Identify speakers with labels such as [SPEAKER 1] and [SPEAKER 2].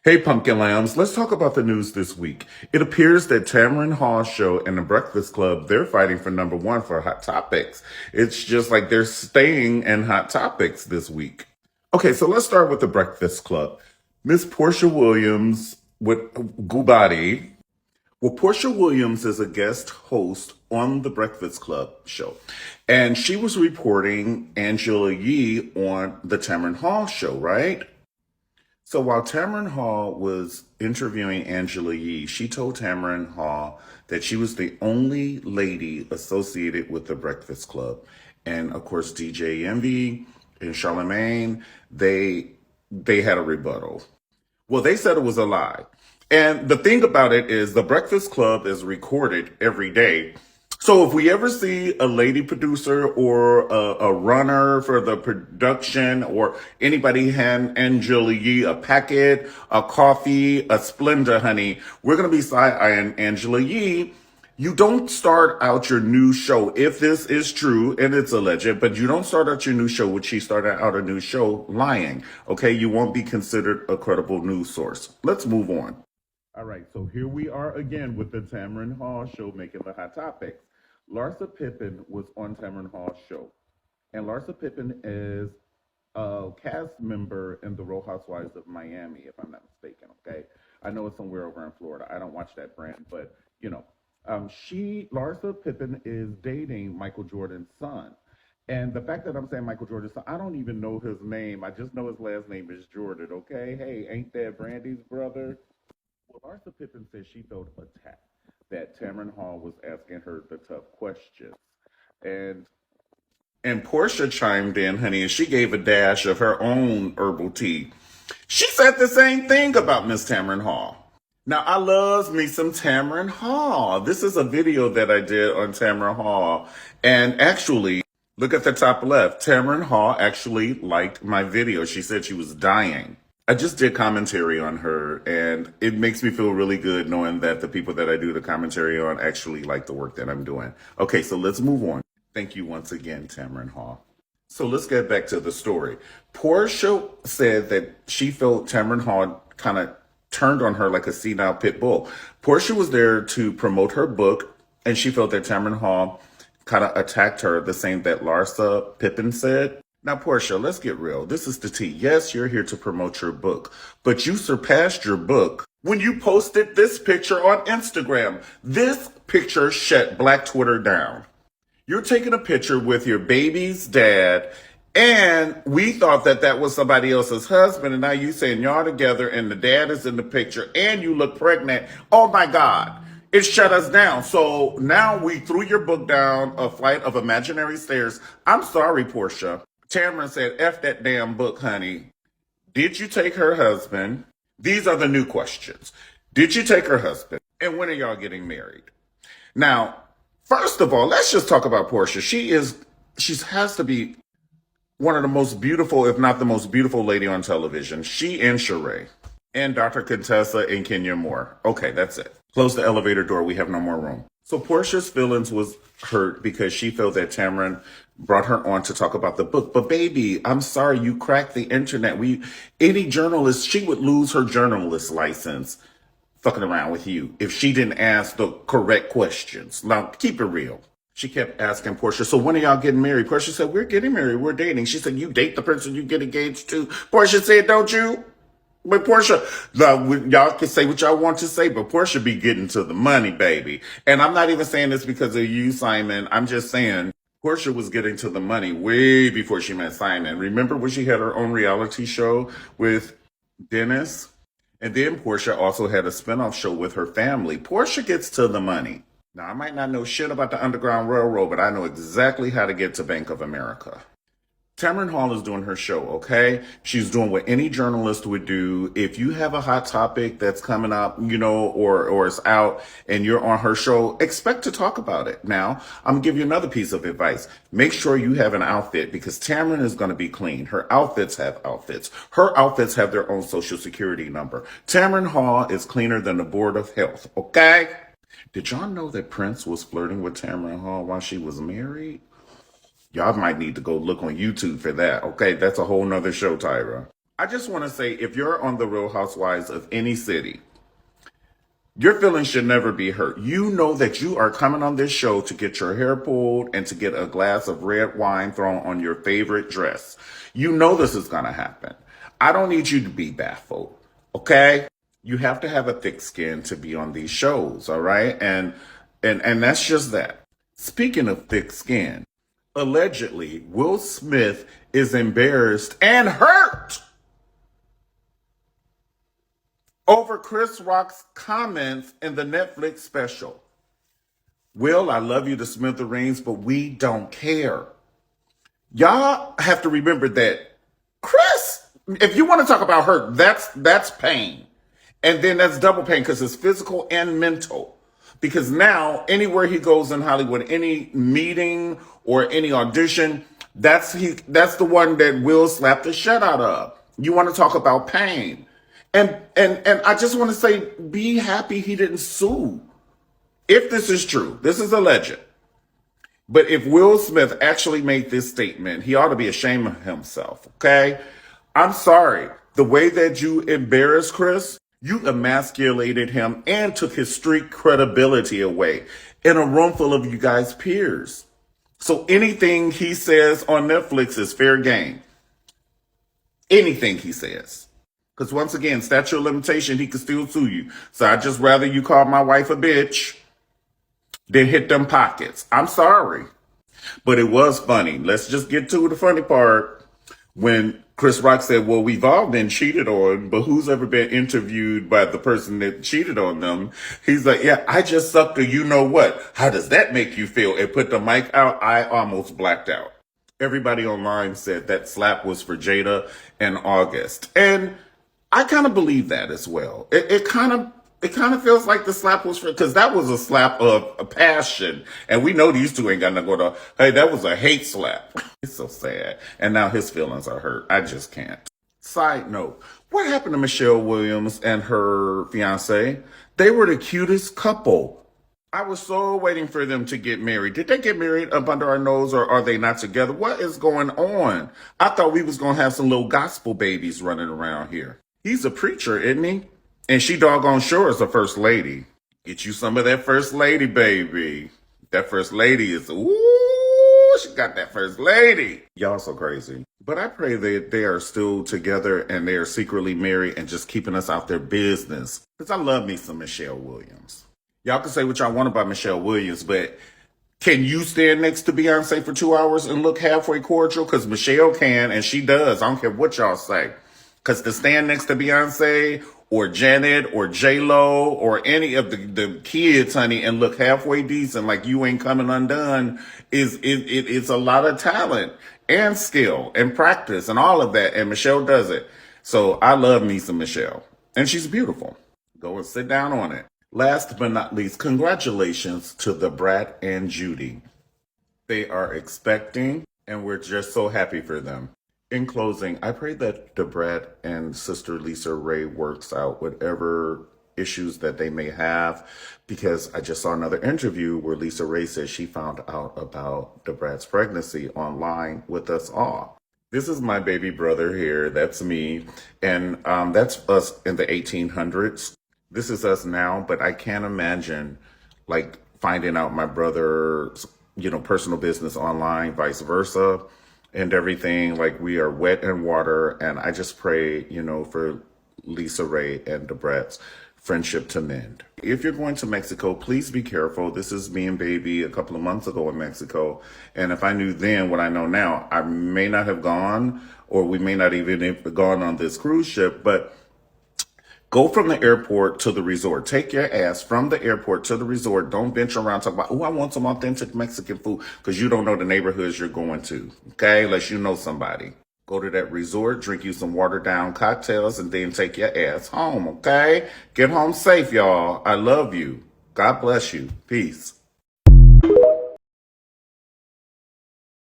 [SPEAKER 1] Hey, Pumpkin Lambs, let's talk about the news this week. It appears that Tamron Hall's show and the Breakfast Club, they're fighting for number one for Hot Topics. It's just like they're staying in Hot Topics this week. Okay, so let's start with the Breakfast Club. Miss Portia Williams with Gubati. Well, Portia Williams is a guest host on the Breakfast Club show, and she was reporting Angela Yee on the Tamron Hall show, right? So while Tamron Hall was interviewing Angela Yee, she told Tamron Hall that she was the only lady associated with the Breakfast Club. And of course, DJ Envy and Charlemagne, they had a rebuttal. Well, they said it was a lie. And the thing about it is the Breakfast Club is recorded every day. So if we ever see a lady producer or a runner for the production or anybody hand Angela Yee a packet, a coffee, a Splenda, honey, we're going to be side-eyeing Angela Yee. You don't start out your new show, if this is true, and it's alleged, but you don't start out your new show, which she started out a new show, lying. Okay, you won't be considered a credible news source. Let's move on. All right, so here we are again with the Tamron Hall show making the hot topics. Larsa Pippen was on Tamron Hall's show, and Larsa Pippen is a cast member in the Real Housewives of Miami, if I'm not mistaken. Okay, I know it's somewhere over in Florida. I don't watch that brand, but Larsa Pippen is dating Michael Jordan's son. And the fact that I'm saying Michael Jordan's son, I don't even know his name. I just know his last name is Jordan, okay? Hey, ain't that Brandy's brother? Well, Larsa Pippen says she felt attacked, that Tamron Hall was asking her the tough questions. And and Portia chimed in, honey, and she gave a dash of her own herbal tea. She said the same thing about Miss Tamron Hall. Now, I loves me some Tamron Hall. This is a video that I did on Tamron Hall. And actually, look at the top left. Tamron Hall actually liked my video. She said she was dying. I just did commentary on her, and it makes me feel really good knowing that the people that I do the commentary on actually like the work that I'm doing. Okay, so let's move on. Thank you once again, Tamron Hall. So let's get back to the story. Portia said that she felt Tamron Hall kind of turned on her like a senile pit bull. Portia was there to promote her book, and she felt that Tamron Hall kind of attacked her the same that Larsa Pippen said. Now, Portia, let's get real. This is the tea. Yes, you're here to promote your book, but you surpassed your book when you posted this picture on Instagram. This picture shut Black Twitter down. You're taking a picture with your baby's dad, and we thought that that was somebody else's husband, and now you saying y'all together, and the dad is in the picture, and you look pregnant. Oh my God. It shut us down. So now we threw your book down a flight of imaginary stairs. I'm sorry, Portia. Tamron said, F that damn book, honey. Did you take her husband? These are the new questions. Did you take her husband? And when are y'all getting married? Now, first of all, let's just talk about Portia. She has to be one of the most beautiful, if not the most beautiful lady on television. She and Sheree. And Dr. Contessa and Kenya Moore. Okay, that's it. Close the elevator door. We have no more room. So Portia's feelings was hurt because she felt that Tamron brought her on to talk about the book. But baby, I'm sorry, you cracked the internet. Any journalist, she would lose her journalist license fucking around with you if she didn't ask the correct questions. Now, keep it real. She kept asking Portia, so when are y'all getting married? Portia said, we're getting married. We're dating. She said, you date the person you get engaged to? Portia said, don't you? But Portia, y'all can say what y'all want to say, but Portia be getting to the money, baby. And I'm not even saying this because of you, Simon. I'm just saying Portia was getting to the money way before she met Simon. Remember when she had her own reality show with Dennis? And then Portia also had a spinoff show with her family. Portia gets to the money. Now, I might not know shit about the Underground Railroad, but I know exactly how to get to Bank of America. Tamron Hall is doing her show, okay? She's doing what any journalist would do. If you have a hot topic that's coming up, or it's out and you're on her show, expect to talk about it. Now, I'm gonna give you another piece of advice. Make sure you have an outfit because Tamron is gonna be clean. Her outfits have outfits. Her outfits have their own social security number. Tamron Hall is cleaner than the Board of Health, okay? Did y'all know that Prince was flirting with Tamron Hall while she was married? Y'all might need to go look on YouTube for that. Okay, that's a whole nother show, Tyra. I just want to say, if you're on the Real Housewives of any city, your feelings should never be hurt. You know that you are coming on this show to get your hair pulled and to get a glass of red wine thrown on your favorite dress. You know this is going to happen. I don't need you to be baffled, okay? You have to have a thick skin to be on these shows, all right? And that's just that. Speaking of thick skin, allegedly, Will Smith is embarrassed and hurt over Chris Rock's comments in the Netflix special. Will, I love you to smithereens, but we don't care. Y'all have to remember that Chris, if you want to talk about hurt, that's pain. And then that's double pain because it's physical and mental. Because now, anywhere he goes in Hollywood, any meeting or any audition, that's the one that Will slap the shit out of. You want to talk about pain. And I just want to say, be happy he didn't sue. If this is true, this is alleged. But if Will Smith actually made this statement, he ought to be ashamed of himself, okay? I'm sorry. The way that you embarrassed Chris, you emasculated him and took his street credibility away in a room full of you guys' peers. So anything he says on Netflix is fair game. Anything he says. Because once again, statute of limitation, he could still sue you. So I'd just rather you call my wife a bitch than hit them pockets. I'm sorry. But it was funny. Let's just get to the funny part. When Chris Rock said, well, we've all been cheated on, but who's ever been interviewed by the person that cheated on them? He's like, yeah, I just sucked a you know what. How does that make you feel? And put the mic out. I almost blacked out. Everybody online said that slap was for Jada and August. And I kind of believe that as well. It kind of feels like the slap was for, because that was a slap of a passion. And we know these two ain't got nothing to go to, hey, that was a hate slap. It's so sad. And now his feelings are hurt. I just can't. Side note, what happened to Michelle Williams and her fiance? They were the cutest couple. I was so waiting for them to get married. Did they get married up under our nose or are they not together? What is going on? I thought we was going to have some little gospel babies running around here. He's a preacher, isn't he? And she doggone sure is a first lady. Get you some of that first lady, baby. That first lady is, ooh, she got that first lady. Y'all so crazy. But I pray that they are still together and they are secretly married and just keeping us out their business. Because I love me some Michelle Williams. Y'all can say what y'all want about Michelle Williams, but can you stand next to Beyonce for 2 hours and look halfway cordial? Because Michelle can, and she does. I don't care what y'all say. Because to stand next to Beyonce or Janet or J-Lo or any of the kids, honey, and look halfway decent like you ain't coming undone it's a lot of talent and skill and practice and all of that. And Michelle does it. So I love me some Michelle. And she's beautiful. Go and sit down on it. Last but not least, congratulations to the Brat and Judy. They are expecting, and we're just so happy for them. In closing, I pray that the Brat and sister Lisa Ray works out whatever issues that they may have, because I just saw another interview where Lisa Ray says she found out about the Brat's pregnancy online with us all. This is my baby brother here. That's me. And that's us in the 1800s. This is us now, but I can't imagine like finding out my brother's, personal business online, vice versa. And everything, like we are wet in water. And I just pray, for Lisa Ray and the Brat's friendship to mend. If you're going to Mexico, please be careful. This is me and baby a couple of months ago in Mexico. And if I knew then what I know now, I may not have gone, or we may not even have gone on this cruise ship, but go from the airport to the resort. Take your ass from the airport to the resort. Don't venture around talking about, I want some authentic Mexican food, because you don't know the neighborhoods you're going to, okay? Unless you know somebody. Go to that resort, drink you some watered down cocktails, and then take your ass home, okay? Get home safe, y'all. I love you. God bless you. Peace.